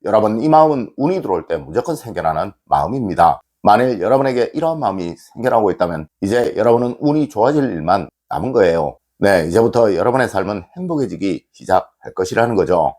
여러분, 이 마음은 운이 들어올 때 무조건 생겨나는 마음입니다. 만일 여러분에게 이러한 마음이 생겨나고 있다면 이제 여러분은 운이 좋아질 일만 남은 거예요. 네, 이제부터 여러분의 삶은 행복해지기 시작할 것이라는 거죠.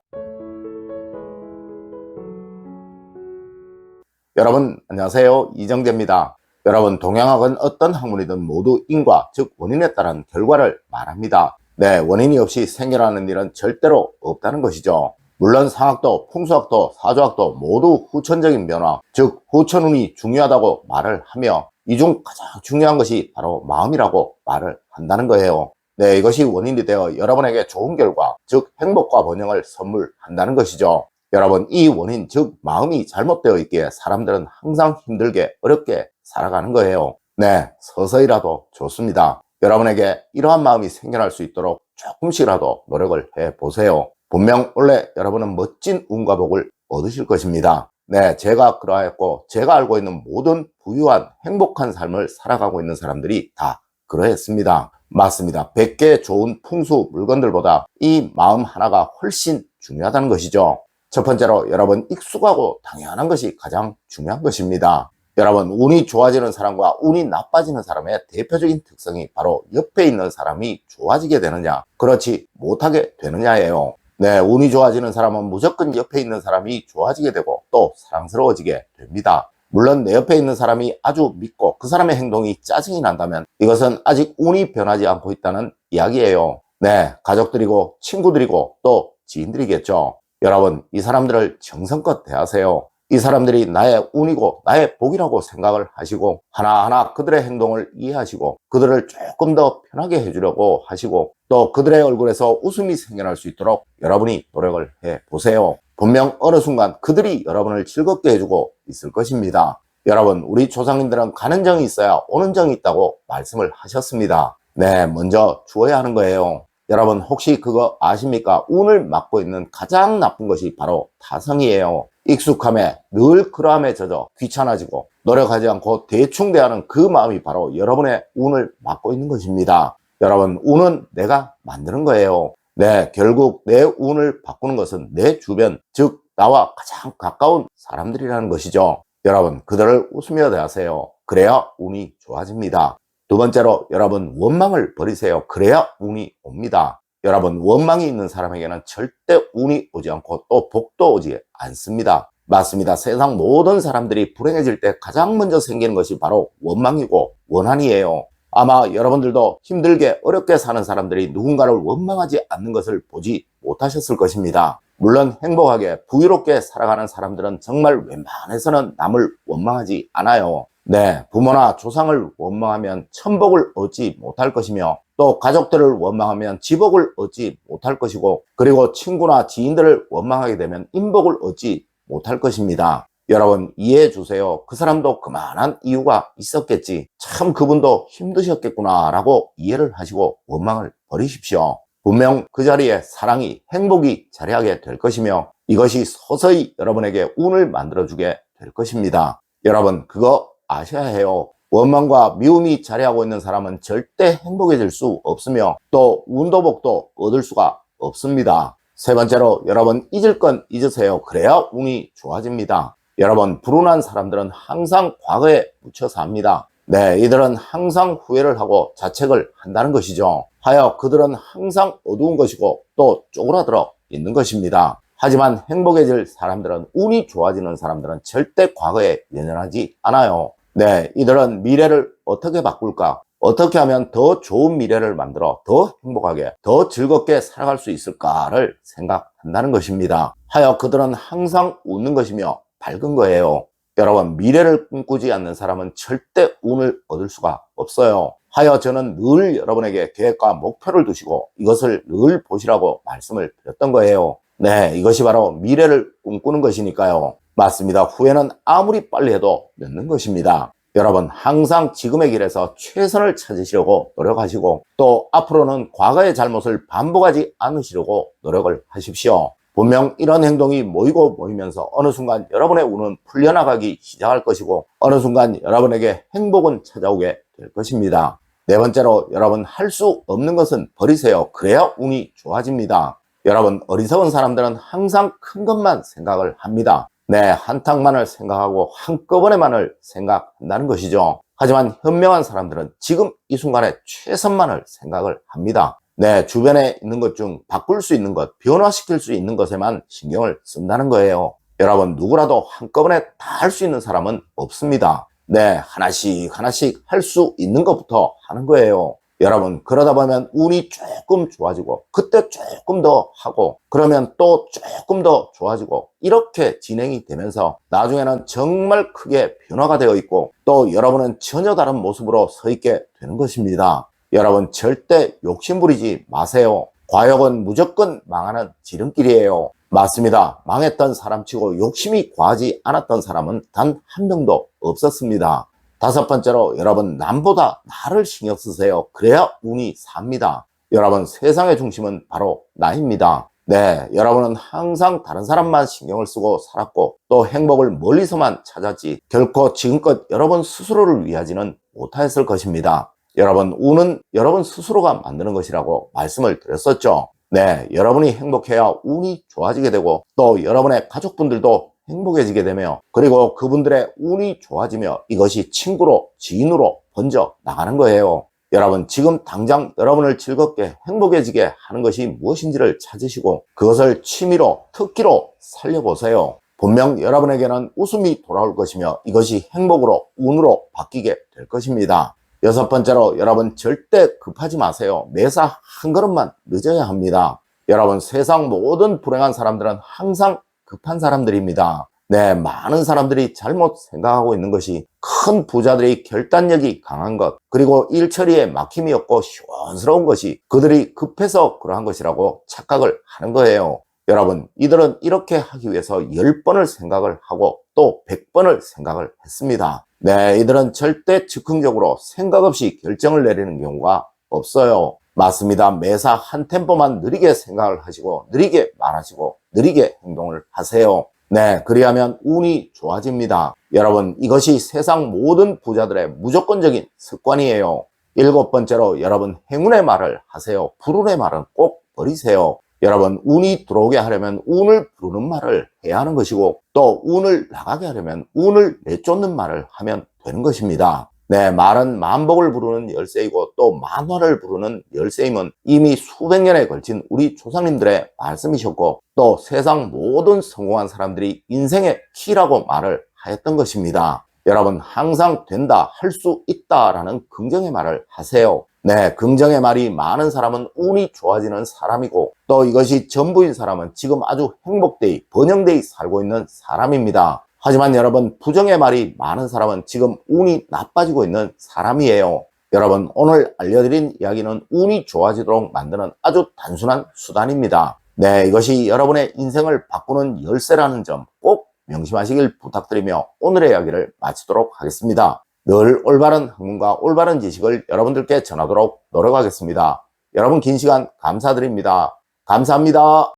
여러분, 안녕하세요. 이정재입니다. 여러분, 동양학은 어떤 학문이든 모두 인과, 즉 원인에 따른 결과를 말합니다. 네, 원인이 없이 생겨나는 일은 절대로 없다는 것이죠. 물론 상학도, 풍수학도, 사주학도 모두 후천적인 변화, 즉 후천운이 중요하다고 말을 하며 이 중 가장 중요한 것이 바로 마음이라고 말을 한다는 거예요. 네, 이것이 원인이 되어 여러분에게 좋은 결과, 즉 행복과 번영을 선물한다는 것이죠. 여러분, 이 원인, 즉 마음이 잘못되어 있기에 사람들은 항상 힘들게 어렵게 살아가는 거예요. 네, 서서히라도 좋습니다. 여러분에게 이러한 마음이 생겨날 수 있도록 조금씩이라도 노력을 해보세요. 분명 원래 여러분은 멋진 운과 복을 얻으실 것입니다. 네, 제가 그러하였고 제가 알고 있는 모든 부유한 행복한 삶을 살아가고 있는 사람들이 다 그러했습니다. 맞습니다. 100개 좋은 풍수 물건들보다 이 마음 하나가 훨씬 중요하다는 것이죠. 첫 번째로 여러분, 익숙하고 당연한 것이 가장 중요한 것입니다. 여러분, 운이 좋아지는 사람과 운이 나빠지는 사람의 대표적인 특성이 바로 옆에 있는 사람이 좋아지게 되느냐, 그렇지 못하게 되느냐예요. 네, 운이 좋아지는 사람은 무조건 옆에 있는 사람이 좋아지게 되고 또 사랑스러워지게 됩니다. 물론 내 옆에 있는 사람이 아주 믿고 그 사람의 행동이 짜증이 난다면 이것은 아직 운이 변하지 않고 있다는 이야기예요. 네, 가족들이고 친구들이고 또 지인들이겠죠. 여러분, 이 사람들을 정성껏 대하세요. 이 사람들이 나의 운이고 나의 복이라고 생각을 하시고 하나하나 그들의 행동을 이해하시고 그들을 조금 더 편하게 해주려고 하시고 또 그들의 얼굴에서 웃음이 생겨날 수 있도록 여러분이 노력을 해보세요. 분명 어느 순간 그들이 여러분을 즐겁게 해주고 있을 것입니다. 여러분, 우리 조상님들은 가는 정이 있어야 오는 정이 있다고 말씀을 하셨습니다. 네, 먼저 주어야 하는 거예요. 여러분, 혹시 그거 아십니까? 운을 막고 있는 가장 나쁜 것이 바로 타성이에요. 익숙함에, 늘 그러함에 젖어 귀찮아지고 노력하지 않고 대충 대하는 그 마음이 바로 여러분의 운을 막고 있는 것입니다. 여러분, 운은 내가 만드는 거예요. 네, 결국 내 운을 바꾸는 것은 내 주변, 즉 나와 가장 가까운 사람들이라는 것이죠. 여러분, 그들을 웃으며 대하세요. 그래야 운이 좋아집니다. 두 번째로 여러분, 원망을 버리세요. 그래야 운이 옵니다. 여러분, 원망이 있는 사람에게는 절대 운이 오지 않고 또 복도 오지 않습니다. 맞습니다. 세상 모든 사람들이 불행해질 때 가장 먼저 생기는 것이 바로 원망이고 원한이에요. 아마 여러분들도 힘들게 어렵게 사는 사람들이 누군가를 원망하지 않는 것을 보지 못하셨을 것입니다. 물론 행복하게 부유롭게 살아가는 사람들은 정말 웬만해서는 남을 원망하지 않아요. 네, 부모나 조상을 원망하면 천복을 얻지 못할 것이며 또 가족들을 원망하면 지복을 얻지 못할 것이고 그리고 친구나 지인들을 원망하게 되면 인복을 얻지 못할 것입니다. 여러분, 이해해 주세요. 그 사람도 그만한 이유가 있었겠지. 참 그분도 힘드셨겠구나 라고 이해를 하시고 원망을 버리십시오. 분명 그 자리에 사랑이, 행복이 자리하게 될 것이며 이것이 서서히 여러분에게 운을 만들어주게 될 것입니다. 여러분, 그거 아셔야 해요. 원망과 미움이 자리하고 있는 사람은 절대 행복해질 수 없으며 또 운도 복도 얻을 수가 없습니다. 세 번째로 여러분, 잊을 건 잊으세요. 그래야 운이 좋아집니다. 여러분, 불운한 사람들은 항상 과거에 묻혀서 합니다. 네, 이들은 항상 후회를 하고 자책을 한다는 것이죠. 하여 그들은 항상 어두운 것이고 또 쪼그라들어 있는 것입니다. 하지만 행복해질 사람들은, 운이 좋아지는 사람들은 절대 과거에 연연하지 않아요. 네, 이들은 미래를 어떻게 바꿀까? 어떻게 하면 더 좋은 미래를 만들어 더 행복하게, 더 즐겁게 살아갈 수 있을까를 생각한다는 것입니다. 하여 그들은 항상 웃는 것이며 밝은 거예요. 여러분, 미래를 꿈꾸지 않는 사람은 절대 운을 얻을 수가 없어요. 하여 저는 늘 여러분에게 계획과 목표를 두시고 이것을 늘 보시라고 말씀을 드렸던 거예요. 네, 이것이 바로 미래를 꿈꾸는 것이니까요. 맞습니다. 후회는 아무리 빨리 해도 늦는 것입니다. 여러분, 항상 지금의 길에서 최선을 찾으시려고 노력하시고 또 앞으로는 과거의 잘못을 반복하지 않으시려고 노력을 하십시오. 분명 이런 행동이 모이고 모이면서 어느 순간 여러분의 운은 풀려나가기 시작할 것이고 어느 순간 여러분에게 행복은 찾아오게 될 것입니다. 네 번째로 여러분, 할 수 없는 것은 버리세요. 그래야 운이 좋아집니다. 여러분, 어리석은 사람들은 항상 큰 것만 생각을 합니다. 네, 한탕만을 생각하고 한꺼번에만을 생각한다는 것이죠. 하지만 현명한 사람들은 지금 이 순간에 최선만을 생각을 합니다. 네, 주변에 있는 것 중 바꿀 수 있는 것, 변화시킬 수 있는 것에만 신경을 쓴다는 거예요. 여러분, 누구라도 한꺼번에 다 할 수 있는 사람은 없습니다. 네, 하나씩 하나씩 할 수 있는 것부터 하는 거예요. 여러분, 그러다 보면 운이 조금 좋아지고 그때 조금 더 하고 그러면 또 조금 더 좋아지고 이렇게 진행이 되면서 나중에는 정말 크게 변화가 되어 있고 또 여러분은 전혀 다른 모습으로 서 있게 되는 것입니다. 여러분, 절대 욕심부리지 마세요. 과욕은 무조건 망하는 지름길이에요. 맞습니다. 망했던 사람치고 욕심이 과하지 않았던 사람은 단 한 명도 없었습니다. 다섯 번째로, 여러분, 남보다 나를 신경 쓰세요. 그래야 운이 삽니다. 여러분, 세상의 중심은 바로 나입니다. 네, 여러분은 항상 다른 사람만 신경을 쓰고 살았고 또 행복을 멀리서만 찾았지 결코 지금껏 여러분 스스로를 위하지는 못하였을 것입니다. 여러분, 운은 여러분 스스로가 만드는 것이라고 말씀을 드렸었죠. 네, 여러분이 행복해야 운이 좋아지게 되고 또 여러분의 가족분들도 행복해지게 되며 그리고 그분들의 운이 좋아지며 이것이 친구로 지인으로 번져 나가는 거예요. 여러분, 지금 당장 여러분을 즐겁게 행복해지게 하는 것이 무엇인지를 찾으시고 그것을 취미로 특기로 살려보세요. 분명 여러분에게는 웃음이 돌아올 것이며 이것이 행복으로 운으로 바뀌게 될 것입니다. 여섯 번째로, 여러분 절대 급하지 마세요. 매사 한 걸음만 늦어야 합니다. 여러분, 세상 모든 불행한 사람들은 항상 급한 사람들입니다. 네, 많은 사람들이 잘못 생각하고 있는 것이 큰 부자들이 결단력이 강한 것 그리고 일 처리에 막힘이 없고 시원스러운 것이 그들이 급해서 그러한 것이라고 착각을 하는 거예요. 여러분, 이들은 이렇게 하기 위해서 10번을 생각을 하고 또 100번을 생각을 했습니다. 네, 이들은 절대 즉흥적으로 생각 없이 결정을 내리는 경우가 없어요. 맞습니다. 매사 한 템포만 느리게 생각을 하시고 느리게 말하시고 느리게 행동을 하세요. 네, 그리하면 운이 좋아집니다. 여러분, 이것이 세상 모든 부자들의 무조건적인 습관이에요. 일곱 번째로, 여러분 행운의 말을 하세요. 불운의 말은 꼭 버리세요. 여러분, 운이 들어오게 하려면 운을 부르는 말을 해야 하는 것이고 또 운을 나가게 하려면 운을 내쫓는 말을 하면 되는 것입니다. 네, 말은 만복을 부르는 열쇠이고 또 만화를 부르는 열쇠임은 이미 수백 년에 걸친 우리 조상님들의 말씀이셨고 또 세상 모든 성공한 사람들이 인생의 키라고 말을 하였던 것입니다. 여러분, 항상 된다, 할 수 있다라는 긍정의 말을 하세요. 네, 긍정의 말이 많은 사람은 운이 좋아지는 사람이고 또 이것이 전부인 사람은 지금 아주 행복되이 번영되이 살고 있는 사람입니다. 하지만 여러분, 부정의 말이 많은 사람은 지금 운이 나빠지고 있는 사람이에요. 여러분, 오늘 알려드린 이야기는 운이 좋아지도록 만드는 아주 단순한 수단입니다. 네, 이것이 여러분의 인생을 바꾸는 열쇠라는 점 꼭 명심하시길 부탁드리며 오늘의 이야기를 마치도록 하겠습니다. 늘 올바른 학문과 올바른 지식을 여러분들께 전하도록 노력하겠습니다. 여러분, 긴 시간 감사드립니다. 감사합니다.